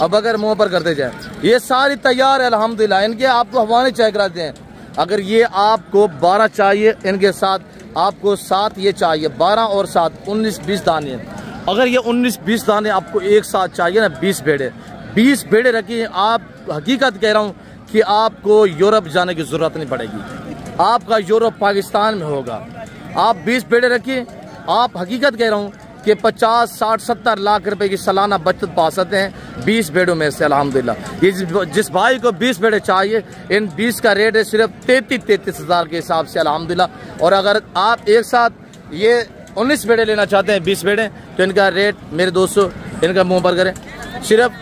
अब अगर मुंह पर करते जाएं, ये सारी तैयार है अल्हम्दुलिल्लाह। इनके आपको हवाले चेक कराते हैं। अगर ये आपको 12 चाहिए, इनके साथ आपको 7 ये चाहिए, 12 और 7 19-20 दाने। अगर ये 19-20 दाने आपको एक साथ चाहिए ना, 20 बेड़े रखिए। आप हकीकत कह रहा हूँ कि आपको यूरोप जाने की जरूरत नहीं पड़ेगी, आपका यूरोप पाकिस्तान में होगा। आप 20 बेड़े रखिए, आप हकीकत कह रहा हूँ कि 50, 60, 70 लाख रुपए की सालाना बचत पा सकते हैं 20 बेड़ों में से अल्हम्दुलिल्लाह। ये जिस भाई को 20 बेड़े चाहिए, इन 20 का रेट है सिर्फ 33 हज़ार के हिसाब से अल्हम्दुलिल्लाह। और अगर आप एक साथ ये 19 बेड़े लेना चाहते हैं, 20 बेड़े, तो इनका रेट मेरे दोस्तों, इनका मुँह पर करें, सिर्फ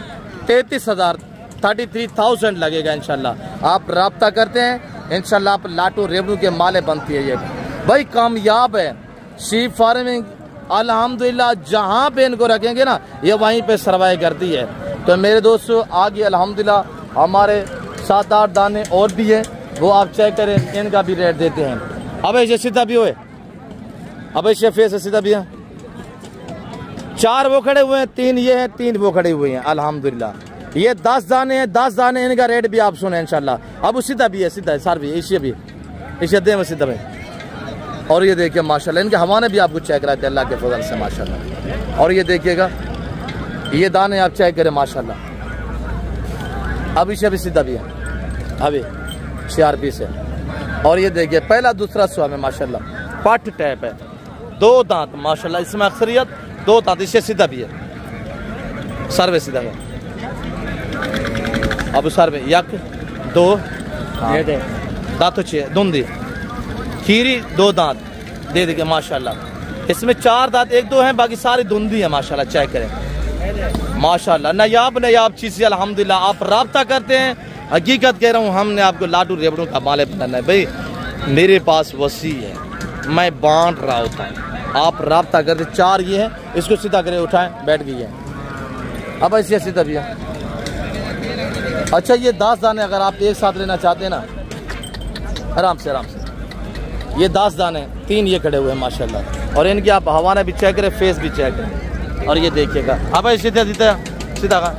33,000 लगेगा इंशाल्लाह। आप रब्ता करते हैं इंशाल्लाह, आप लाटू रेवड़ू के माले बनती है। ये भाई कामयाब है शीप फार्मिंग अल्हम्दुलिल्लाह। जहाँ पे इनको रखेंगे ना, ये वहीं पे सर्वाइव करती है। तो मेरे दोस्तों, आगे अल्हम्दुलिल्लाह हमारे 7-8 दाने और भी हैं, वो आप चेक करें, इनका भी रेट देते हैं। अब ऐसे सीधा भी हुए, अब ऐसे फेस सीधा भी है। 4 वो खड़े हुए हैं, 3 ये हैं, 3 वो खड़े हुए हैं अल्हम्दुलिल्लाह। ये 10 दाने हैं, 10 दाने, इनका रेट भी आप सुने इंशाल्लाह। अब सीधा भी है, सीधा है, सर भी इसे भी इसे दे सीधा भाई। और ये देखिए माशाल्लाह, इनके हवाने भी आपको चेक कराते हैं अल्लाह के फजल से माशाल्लाह। और ये देखिएगा, ये दाने आप चेक करें माशाल्लाह। अब इसे भी सीधा भी है, अभी CRP से और ये देखिए पहला दूसरा सुआ में माशाल्लाह पट टैप है, 2 दांत माशाल्लाह, इसमें अक्सरियत 2 दांत, इससे सीधा भी है, सर में सीधा है। अब सर में 1 2 दांतों चाहिए धुंधी खीरी 2 दांत दे देंगे माशाल्लाह। इसमें 4 दांत 1 2 हैं, बाकी सारी धुंधी है माशाल्लाह। चेक करें माशाल्लाह, नायाब चीज़ अल्हम्दुलिल्लाह। आप राब्ता करते हैं, हकीकत कह रहा हूँ, हमने आपको लाडू रेवड़ों का माले बनाना है भाई, मेरे पास वसी है, मैं बांट रहा होता हूँ, आप राब्ता करते। 4 ये है, इसको सीधा करे उठाएं, बैठ गई है। अब ऐसे सीधा भी है। अच्छा ये 10 दाने अगर आप एक साथ लेना चाहते हैं ना, आराम से ये 10 दाने 3 ये खड़े हुए हैं माशाल्लाह। और इनकी आप हवाना भी चेक करें, फेस भी चेक करें, और ये देखिएगा। अब सीधा का।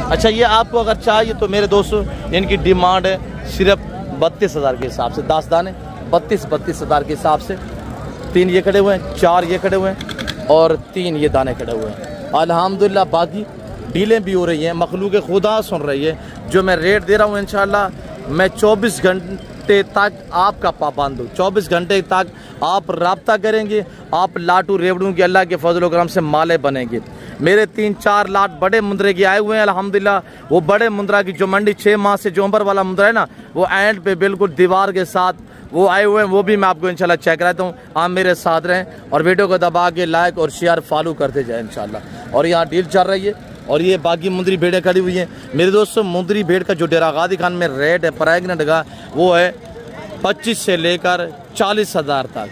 अच्छा ये आपको अगर चाहिए तो मेरे दोस्तों इनकी डिमांड है सिर्फ 32,000 के हिसाब से, 10 दाने 32,000 के हिसाब से। 3 ये खड़े हुए हैं, 4 ये खड़े हुए हैं, और 3 ये दाने खड़े हुए हैं अल्हम्दुलिल्लाह। बाकी डीलें भी हो रही हैं, मखलूक खुदा सुन रही है। जो मैं रेट दे रहा हूँ इंशाल्लाह मैं 24 घंटे तक आपका पाबंद हूँ। 24 घंटे तक आप राब्ता करेंगे, आप लाटू रेवड़ों की अल्लाह के फजल करम से माले बनेंगे। मेरे 3-4 लाट बड़े मुंदरे के आए हुए हैं अल्हम्दुलिल्लाह। वो बड़े मुंदरा की जो मंडी 6 माह से जो अंबर वाला मुंदरा है ना, वो एंड पे बिल्कुल दीवार के साथ वो आए हुए हैं, वो भी मैं आपको इंशाल्लाह चेक कराता हूँ। आप मेरे साथ रहें और वीडियो को दबा के लाइक और शेयर फॉलो करते जाए इंशाल्लाह। और यहाँ डील चल रही है। और ये बाकी मुंदरी भेड़ें खड़ी हुई हैं मेरे दोस्तों। मुंदरी भेड़ का जो डेरा गाजी खान में रेट है प्रेगनेंट का, वो है 25 से लेकर 40,000 तक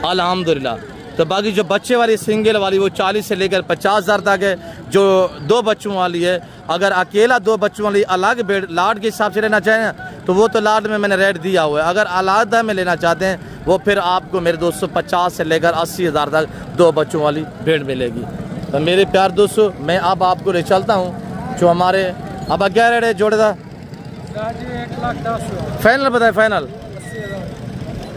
अल्हम्दुलिल्लाह। तो बाकी जो बच्चे वाली सिंगल वाली वो 40 से लेकर 50,000 तक है। जो 2 बच्चों वाली है, अगर अकेला 2 बच्चों वाली अलग भेड़ लाड के हिसाब से लेना चाहें ना, तो वो तो लाड में मैंने रेट दिया हुआ है। अगर अलग में लेना चाहते हैं वो फिर आपको मेरे दोस्तों 50 से लेकर 80,000 तक 2 बच्चों वाली भेड़ मिलेगी। तो मेरे प्यार दोस्तों मैं अब आपको ले चलता हूँ जो हमारे अब क्या रेट है जोड़ेदार 1,10,000 फाइनल बताए, फाइनल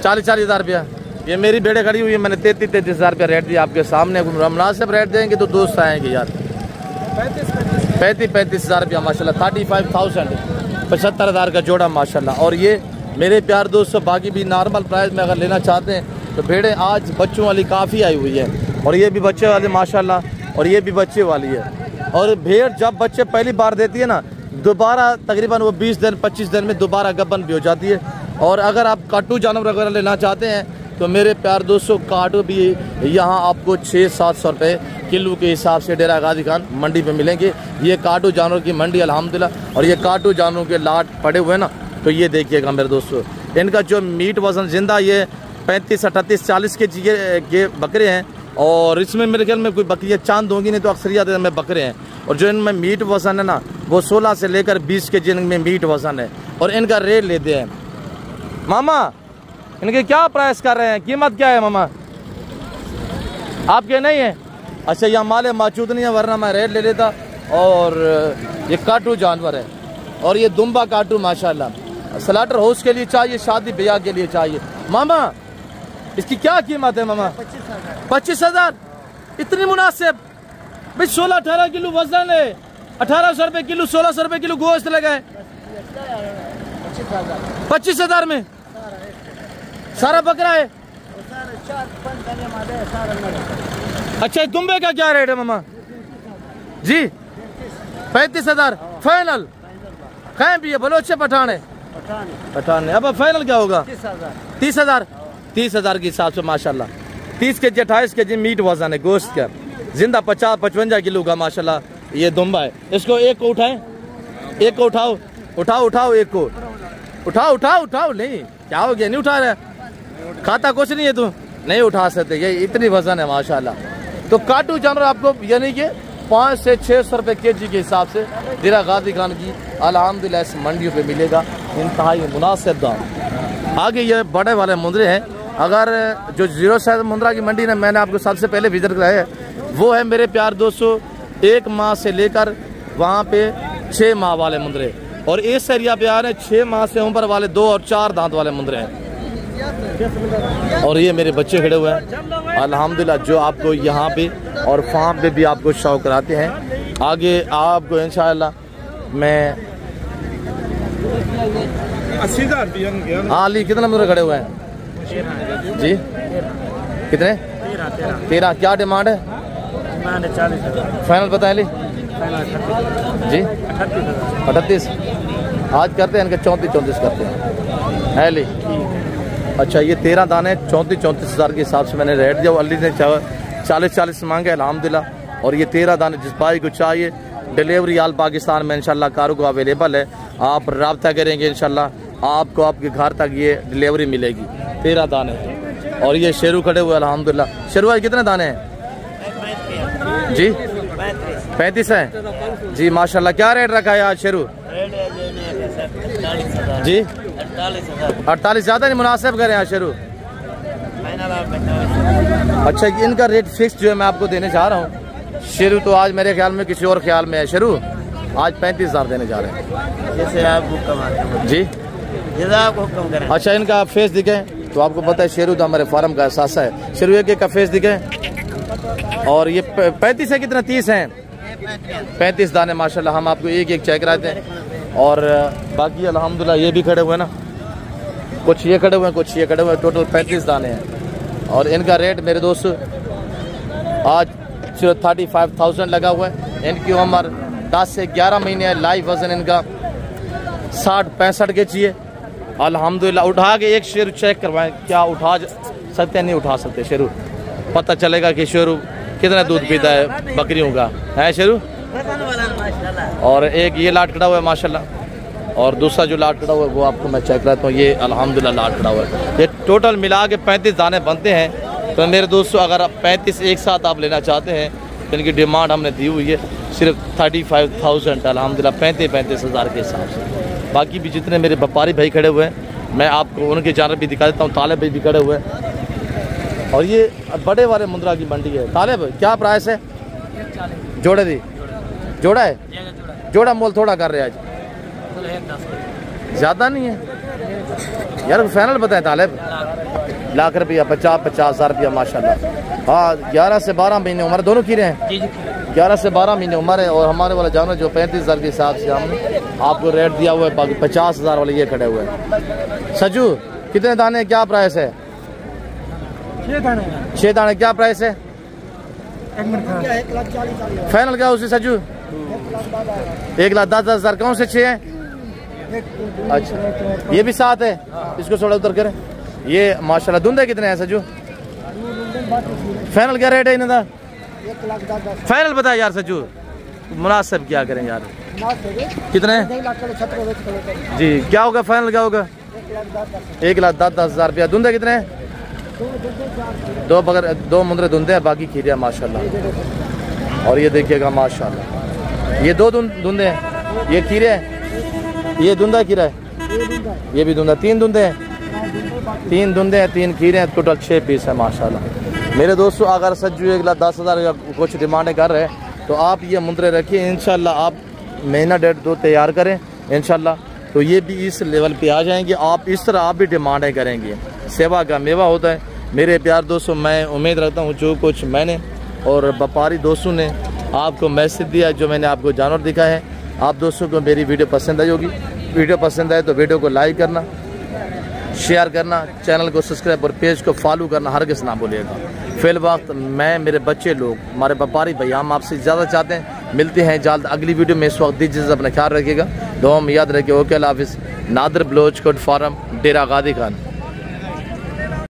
40,000 रुपया। ये मेरी भेड़ें खड़ी हुई है, मैंने 33,000 रुपया रेट दिया आपके सामने। मुनासिब रेट देंगे तो दोस्त आएंगे यार। 35,000 रुपया माशाल्लाह, 35,000 75,000 का जोड़ा माशाल्लाह। और ये मेरे प्यार दोस्तों बाकी भी नॉर्मल प्राइस में अगर लेना चाहते हैं तो भेड़ें आज बच्चों वाली काफ़ी आई हुई है। और ये भी बच्चे वाली माशाल्लाह, और ये भी बच्चे वाली है। और भेड़ जब बच्चे पहली बार देती है ना, दोबारा तकरीबन वो 20 दिन 25 दिन में दोबारा गब्बन भी हो जाती है। और अगर आप काटू जानवर वगैरह लेना चाहते हैं तो मेरे प्यार दोस्तों काटू भी यहाँ आपको 600-700 रुपये किलो के हिसाब से डेरा गाजी खान मंडी पे मिलेंगे। ये काटू जानवर की मंडी अल्हम्दुलिल्लाह। और ये काटू जानवरों के लाट पड़े हुए हैं ना, तो ये देखिएगा मेरे दोस्तों, इनका जो मीट वजन जिंदा ये 35, 38, 40 के बकरे हैं। और इसमें मेरे ख्याल में कोई बकरियाँ चांद होंगी नहीं तो अक्सरियत में बकरे हैं। और जो इनमें मीट वजन है ना, वो 16 से लेकर 20 के जिनमें मीट वजन है। और इनका रेट लेते हैं मामा, इनके क्या प्राइस कर रहे हैं, कीमत क्या है मामा? आपके नहीं है? अच्छा यहाँ माले मौजूद नहीं है, वरना मैं रेट ले लेता। और ये काटू जानवर है, और ये दुम्बा काटू माशाल्लाह स्लाटर हाउस के लिए चाहिए, शादी ब्याह के लिए चाहिए। मामा इसकी क्या कीमत है मामा? 25,000 इतनी मुनासिब भाई। 16-18 किलो वजन है, 1800 रुपये किलो, 1600 रुपये किलो गोश्त लगाए 25,000 में सारा बकरा है। अच्छा दुम्बे का क्या रेट है मामा जी? 35,000 फाइनल। कहीं भी है बलोचे पठान है, पठान है। अब फाइनल क्या होगा? 30,000 30,000 के हिसाब से माशाल्लाह। 30 के जी 28 के जी मीट वजन है गोश्त का, जिंदा 50-55 किलो का माशाल्लाह ये दुम्बा है। इसको एक को उठाएं, एक को उठाओ, उठाओ एक को उठाओ। नहीं क्या हो गया, नहीं उठा रहे? खाता कुछ नहीं है तू, नहीं उठा सकते, ये इतनी वजन है माशाल्लाह। तो काटू जानवर आपको यानी कि 500 से 600 रुपये KG के हिसाब से डेरा गाजी खान की अल्हम्दुलिल्लाह इस मंडियों पे मिलेगा इंतहाई मुनासिब दाम। आगे ये बड़े वाले मुंदरे हैं। अगर जो 0 साइज मुंद्रा की मंडी ने मैंने आपको सबसे पहले विजिट कराया है, वो है मेरे प्यार दोस्तों 1 माह से लेकर वहाँ पे 6 माह वाले मुंदरे। और इस एरिया पे आ रहे हैं 6 माह से ऊपर वाले 2 और 4 दांत वाले मुंदरे हैं। और ये मेरे बच्चे खड़े हुए हैं अल्हम्दुलिल्लाह, जो आपको यहाँ पे और फार्म पे भी आपको शौक कराते हैं। आगे आपको इंशाअल्लाह मैं 80,000 रुपया गया। हाँ अली कितने मुंद्रे खड़े हुए हैं जी? कितने? 13। क्या डिमांड है? 40,000 फाइनल बताएं अली जी? 38। आज करते हैं इनके 34 करते हैं है अली। अच्छा ये 13 दाने 34 हज़ार के हिसाब से मैंने रेट दिया। अली ने 40 मांगे अल्हम्दुलिल्लाह। और ये 13 दाने जिस भाई को चाहिए डिलीवरी आल पाकिस्तान में इंशाल्लाह कारों को अवेलेबल है। आप रब्ता करेंगे इंशाल्लाह आपको आपके घर तक ये डिलीवरी मिलेगी। 13 दाने। और ये शेरू खड़े हुए अल्हम्दुलिल्लाह। शेरू भाई कितने दाने हैं जी? 35 हैं जी माशाल्लाह। क्या रेट रखा है आज शेरू जी? 48। ज़्यादा नहीं मुनासिब करें आज शेरू। अच्छा इनका रेट फिक्स जो है मैं आपको देने जा रहा हूँ। शेरू तो आज मेरे ख्याल में किसी और ख्याल में है। शेरू आज 35,000 देने जा रहे हैं जैसे आप हुक्म जी? जैसे आप हुक्म करें। अच्छा इनका आप फेस दिखें तो आपको पता है शेरू तो हमारे फार्म का एहसास है। शेरू एक का फेस दिखें। और ये 35 है कितना? 30 हैं। 35 दाने माशाल्लाह। हम आपको एक चेक कराते हैं। और बाकी अल्हम्दुलिल्लाह ये भी खड़े हुए ना, कुछ ये खड़े हुए हैं कुछ ये खड़े हुए हैं। टोटल 35 दाने हैं। और इनका रेट मेरे दोस्त आज 35,000 लगा हुआ है। इनकी उम्र 10 से 11 महीने है। लाइव वजन इनका 60-65 के चाहिए अल्हम्दुलिल्लाह। उठा के एक शेरू चेक करवाएं क्या उठा सकते हैं नहीं उठा सकते। शेरू पता चलेगा कि शेरू कितना दूध पीता है बकरियों का है शेरू। और एक ये लाट खड़ा हुआ है माशाल्लाह। और दूसरा जो लाट खड़ा हुआ है वो आपको मैं चेक कराता हूँ। ये अल्हम्दुलिल्लाह लाट खड़ा हुआ है। ये टोटल मिला के 35 दाने बनते हैं। तो मेरे दोस्तों अगर आप 35 एक साथ आप लेना चाहते हैं तो इनकी डिमांड हमने दी हुई है सिर्फ 35,000 अल्हम्दुलिल्लाह। 35 हज़ार के हिसाब से। बाकी भी जितने मेरे व्यापारी भाई खड़े हुए हैं मैं आपको उनके जानब भी दिखा देता हूँ। तालिब भाई भी खड़े हुए हैं। और ये बड़े वाले मुंद्रा की मंडी है। तालिब क्या प्राइस है? जोड़े दी जोड़ा है? जोड़ा मोल थोड़ा कर रहे हैं आज, ज़्यादा नहीं है यार। फाइनल बताएं तालिब। लाख रुपया 50,000 रुपया माशाल्लाह। हाँ 11 से 12 महीने उम्र दोनों की रहे हैं। 11 से 12 महीने उम्र है। और हमारे वाला जानवर जो 35,000 के हिसाब से हमने आपको रेट दिया हुआ है। बाकी 50,000 वाले ये खड़े हुए हैं। सजू कितने दाने क्या प्राइस है? 6 दाने क्या प्राइस है? फाइनल क्या उसे सजू? 1,10,000। कौन से 6 हैं? अच्छा ये भी 7 है। इसको थोड़ा उतर करें। ये माशाल्लाह धुंधे कितने हैं सजू? फाइनल क्या रेट है इनका? फाइनल बता यार सजू मुनासिब क्या करें यार। कितने जी? क्या होगा फाइनल क्या होगा? 1,10,000 रुपया। धुंधे कितने हैं? 2 मुंद्रे धुंधे हैं बाकी खीरे माशाल्लाह। और ये देखिएगा माशाल्लाह ये 2 धुंधे हैं। ये खीरे हैं। ये धुंधा खीरा है। ये भी धुंधा। 3 धुंधे हैं। 3 धुंधे हैं 3 खीरे हैं। टोटल 6 पीस है माशाल्लाह। मेरे दोस्तों अगर सज्जू 1,10,000 का कुछ डिमांडें कर रहे हैं तो आप ये मुंद्रे रखिए। इंशाल्लाह आप महीना 1.5-2 तैयार करें इंशाल्लाह तो ये भी इस लेवल पे आ जाएंगे। आप इस तरह आप भी डिमांडें करेंगे। सेवा का मेवा होता है मेरे प्यार दोस्तों। मैं उम्मीद रखता हूँ जो कुछ मैंने और व्यापारी दोस्तों ने आपको मैसेज दिया जो मैंने आपको जानवर दिखाया है आप दोस्तों को मेरी वीडियो पसंद आई होगी। वीडियो पसंद आए तो वीडियो को लाइक करना, शेयर करना, चैनल को सब्सक्राइब और पेज को फॉलो करना हर किस ना बोलिएगा। फिल वक्त मैं मेरे बच्चे लोग हमारे व्यापारी भाई हम आपसे ज़्यादा चाहते हैं। मिलते हैं जल्द अगली वीडियो में। इस वक्त दीजिए अपना ख्याल रखिएगा। दुआ में याद रखिए। ओके अल्लाह हाफिज़। नादर ब्लोच कोट फार्म डेरा गादी खान।